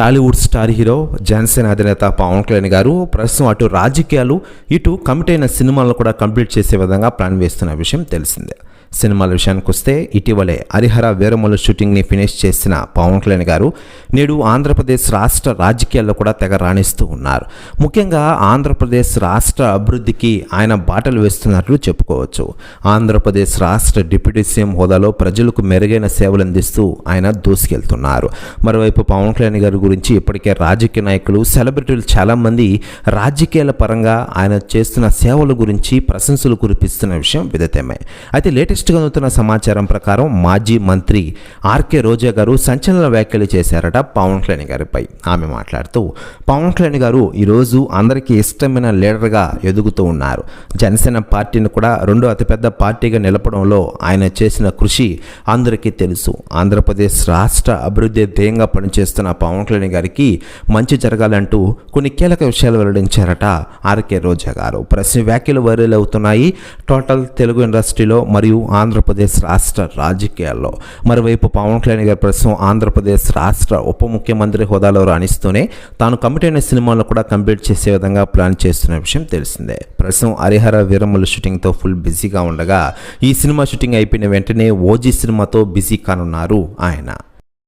Tollywood star hero Janasena అధినేత పవన్ కళ్యాణ్ గారు ప్రస్తుతం అటు రాజకీయాలు ఇటు కమిట్ అయిన సినిమాలను కూడా కంప్లీట్ చేసే విధంగా ప్లాన్ వేస్తున్న విషయం తెలిసిందే. సినిమాల విషయానికి వస్తే ఇటీవలే హరిహర వీరమల్లు షూటింగ్ని ఫినిష్ చేసిన పవన్ కళ్యాణ్ గారు నేడు ఆంధ్రప్రదేశ్ రాష్ట్ర రాజకీయాల్లో కూడా తెగ రాణిస్తూ ఉన్నారు. ముఖ్యంగా ఆంధ్రప్రదేశ్ రాష్ట్ర అభివృద్ధికి ఆయన బాటలు వేస్తున్నట్లు చెప్పుకోవచ్చు. ఆంధ్రప్రదేశ్ రాష్ట్ర డిప్యూటీ సీఎం హోదాలో ప్రజలకు మెరుగైన సేవలు అందిస్తూ ఆయన దూసుకెళ్తున్నారు. మరోవైపు పవన్ కళ్యాణ్ గారి గురించి ఇప్పటికే రాజకీయ నాయకులు, సెలబ్రిటీలు చాలామంది రాజకీయాల పరంగా ఆయన చేస్తున్న సేవల గురించి ప్రశంసలు కురిపిస్తున్న విషయం విదితమే. అయితే లేటెస్ట్గా అందుతున్న సమాచారం ప్రకారం మాజీ మంత్రి ఆర్కే రోజా గారు సంచలన వ్యాఖ్యలు చేశారట పవన్ కళ్యాణ్ గారిపై. ఆమె మాట్లాడుతూ, పవన్ కళ్యాణ్ గారు ఈరోజు అందరికీ ఇష్టమైన లీడర్గా ఎదుగుతూ ఉన్నారు. జనసేన పార్టీని కూడా రెండో అతిపెద్ద పార్టీగా నిలపడంలో ఆయన చేసిన కృషి అందరికీ తెలుసు. ఆంధ్రప్రదేశ్ రాష్ట్ర అభివృద్ధి ధ్యేయంగా పనిచేస్తున్న పవన్ కళ్యాణ్ గారికి మంచి జరగాలంటూ కొన్ని కీలక విషయాలు వెల్లడించారట ఆర్కే రోజా గారు. ప్రశ్న వ్యాఖ్యలు వైరల్ అవుతున్నాయి టోటల్ తెలుగు ఇండస్ట్రీలో మరియు ఆంధ్రప్రదేశ్ రాష్ట్ర రాజకీయాల్లో. మరోవైపు పవన్ కళ్యాణ్ గారు ప్రస్తుతం ఆంధ్రప్రదేశ్ రాష్ట్ర ఉప ముఖ్యమంత్రి హోదాలో రాణిస్తూనే తాను కమిట్ అయిన సినిమాలను కూడా కంప్లీట్ చేసే విధంగా ప్లాన్ చేస్తున్న విషయం తెలిసిందే. ప్రస్తుతం హరిహర వీరమల్లు షూటింగ్తో ఫుల్ బిజీగా ఉండగా ఈ సినిమా షూటింగ్ అయిపోయిన వెంటనే ఓజీ సినిమాతో బిజీ కానున్నారు ఆయన.